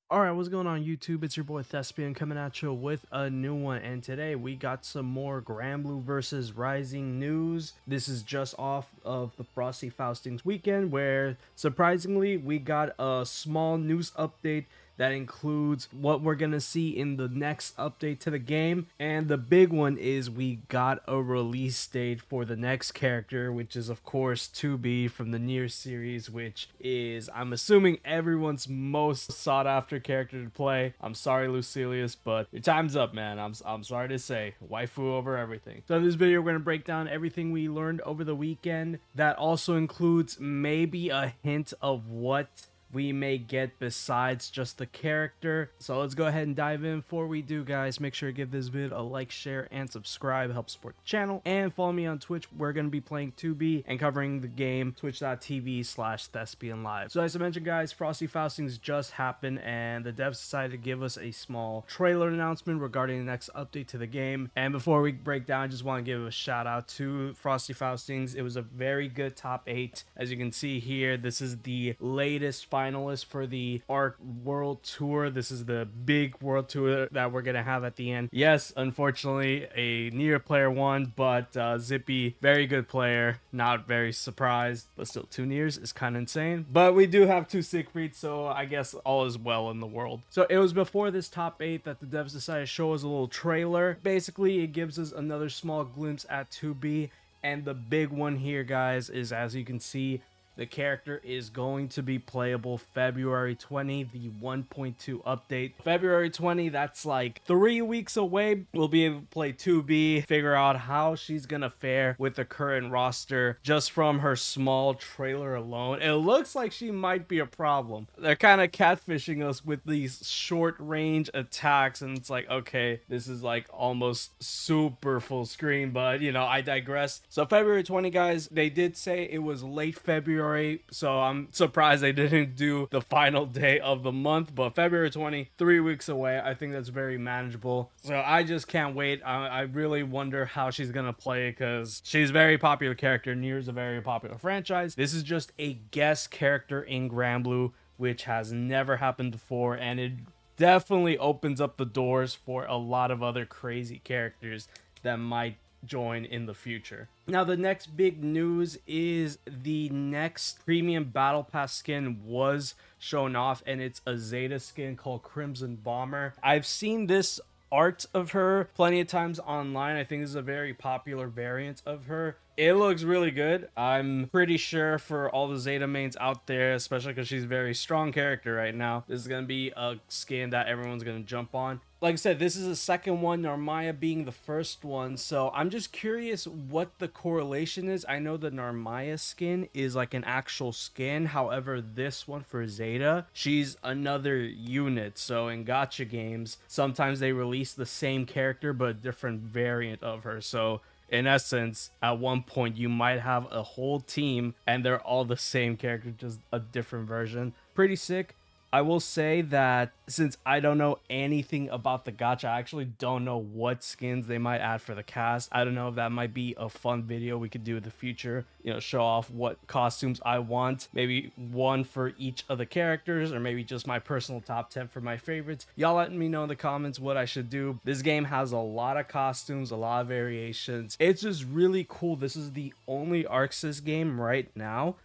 Alright, what's going on YouTube? It's your boy Thespian coming at you with a new one, and today we got some more Granblue Versus Rising news. This is just off of the Frosty Faustings weekend, where surprisingly we got a small news update that includes what we're gonna see in the next update to the game. And the big one is we got a release date for the next character, which is of course 2B from the Nier series, which is, I'm assuming, everyone's most sought after character to play. I'm sorry, Lucilius, but your time's up, man. I'm sorry to say, waifu over everything. So in this video, we're gonna break down everything we learned over the weekend. That also includes maybe a hint of what we may get besides just the character. So let's go ahead and dive in. Before we do, guys, make sure to give this vid a like, share, and subscribe. Help support the channel. And follow me on Twitch. We're going to be playing 2B and covering the game, twitch.tv/Thespian Live. So as I mentioned, guys, Frosty Faustings just happened, and the devs decided to give us a small trailer announcement regarding the next update to the game. And before we break down, I just want to give a shout out to Frosty Faustings. It was a very good top 8. As you can see here, this is the latest finalist for the ARC World Tour. This is the big World Tour that we're gonna have at the end. Yes, unfortunately, a Nier player won, but Zippy, very good player. Not very surprised, but still 2 Niers is kind of insane. But we do have 2 Siegfrieds, so I guess all is well in the world. So it was before this top 8 that the devs decided to show us a little trailer. Basically, it gives us another small glimpse at 2B, and the big one here, guys, is, as you can see, the character is going to be playable February 20, the 1.2 update. February 20, that's like 3 weeks away. We'll be able to play 2B, figure out how she's gonna fare with the current roster just from her small trailer alone. It looks like she might be a problem. They're kind of catfishing us with these short range attacks, and it's like, okay, this is like almost super full screen, but you know, I digress. So February 20, guys, they did say it was late February, so I'm surprised they didn't do the final day of the month, but February 20, 3 weeks away. I think that's very manageable, so I just can't wait. I really wonder how she's gonna play, because she's a very popular character. Nier's a very popular franchise. This is just a guest character in Granblue, which has never happened before, and it definitely opens up the doors for a lot of other crazy characters that might join in the future. Now, the next big news is the next premium battle pass skin was shown off, and it's a Zeta skin called Crimson Bomber. I've seen this art of her plenty of times online. I think this is a very popular variant of her. It looks really good. I'm pretty sure for all the Zeta mains out there, especially because she's a very strong character right now, this is going to be a skin that everyone's going to jump on. Like I said, this is the second one, Narmaya being the first one, so I'm just curious what the correlation is. I know the Narmaya skin is like an actual skin, however this one for Zeta, she's another unit. So in gacha games, sometimes they release the same character but a different variant of her. So in essence, at one point you might have a whole team and they're all the same character, just a different version. Pretty sick. I will say that since I don't know anything about the gacha, I actually don't know what skins they might add for the cast. I don't know if that might be a fun video we could do in the future. You know, show off what costumes I want. Maybe one for each of the characters, or maybe just my personal top 10 for my favorites. Y'all let me know in the comments what I should do. This game has a lot of costumes, a lot of variations. It's just really cool. This is the only ArcSys game right now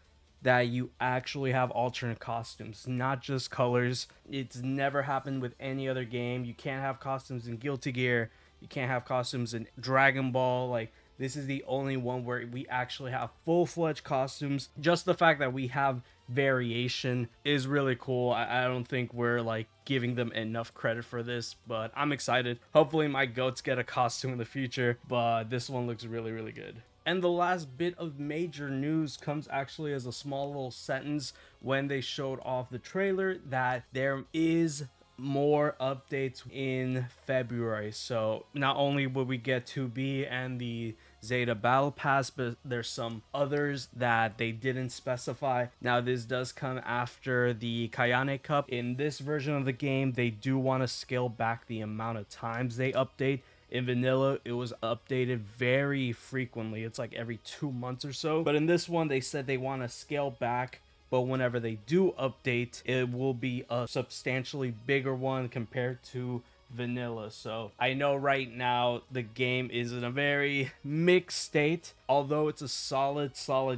that you actually have alternate costumes, not just colors. It's never happened with any other game. You can't have costumes in Guilty Gear. You can't have costumes in Dragon Ball. Like, this is the only one where we actually have full-fledged costumes. Just the fact that we have variation is really cool. I don't think we're like giving them enough credit for this, but I'm excited. Hopefully my goats get a costume in the future, but this one looks really, really good. And the last bit of major news comes actually as a small little sentence when they showed off the trailer that there is more updates in February. So not only will we get 2B and the Zeta Battle Pass, but there's some others that they didn't specify. Now, this does come after the Kayane Cup. In this version of the game, they do want to scale back the amount of times they update. In vanilla, it was updated very frequently. It's like every 2 months or so. But in this one, they said they want to scale back but whenever they do update, it will be a substantially bigger one compared to vanilla. So I know right now the game is in a very mixed state. Although it's a solid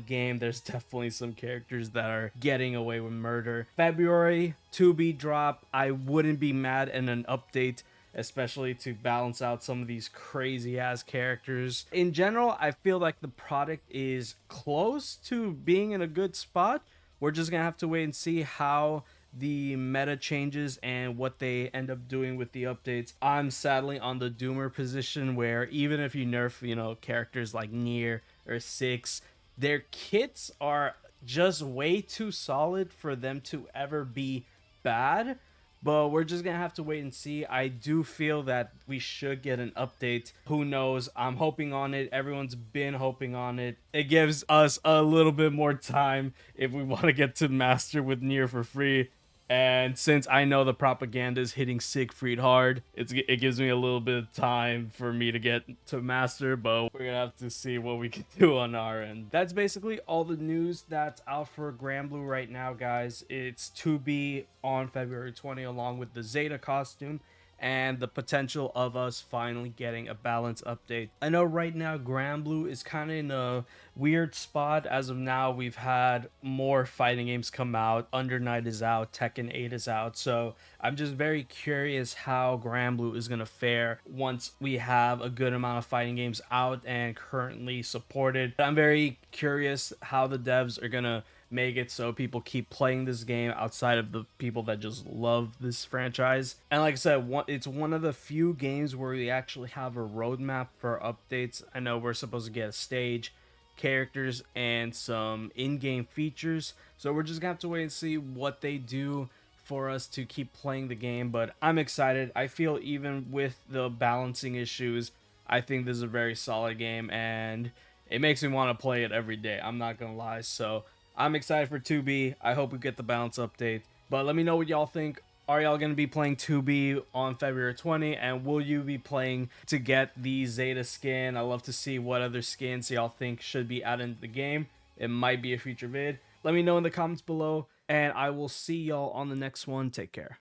game, there's definitely some characters that are getting away with murder. February 2B drop, I wouldn't be mad in an update, especially to balance out some of these crazy ass characters. In general, I feel like the product is close to being in a good spot. We're just gonna have to wait and see how the meta changes and what they end up doing with the updates. I'm sadly on the doomer position where even if you nerf, characters like Nier or Six, their kits are just way too solid for them to ever be bad. But we're just gonna have to wait and see. I do feel that we should get an update. Who knows? I'm hoping on it. Everyone's been hoping on it. It gives us a little bit more time if we want to get to master with Nier for free. And since I know the propaganda is hitting Siegfried hard, it gives me a little bit of time for me to get to master, but we're gonna have to see what we can do on our end. That's basically all the news that's out for Granblue right now, guys. It's to be on February 20th, along with the Zeta costume and the potential of us finally getting a balance update. I know right now Granblue is kind of in a weird spot. As of now, we've had more fighting games come out. Under Night is out, Tekken 8 is out, so I'm just very curious how Granblue is going to fare once we have a good amount of fighting games out and currently supported. I'm very curious how the devs are going to make it so people keep playing this game outside of the people that just love this franchise. And like I said, it's one of the few games where we actually have a roadmap for updates. I know we're supposed to get a stage, characters, and some in-game features, so we're just gonna have to wait and see what they do for us to keep playing the game. But I'm excited. I feel even with the balancing issues, I think this is a very solid game, and it makes me want to play it every day. I'm not gonna lie. So I'm excited for 2B. I hope we get the balance update. But let me know what y'all think. Are y'all going to be playing 2B on February 20? And will you be playing to get the Zeta skin? I love to see what other skins y'all think should be added into the game. It might be a future vid. Let me know in the comments below. And I will see y'all on the next one. Take care.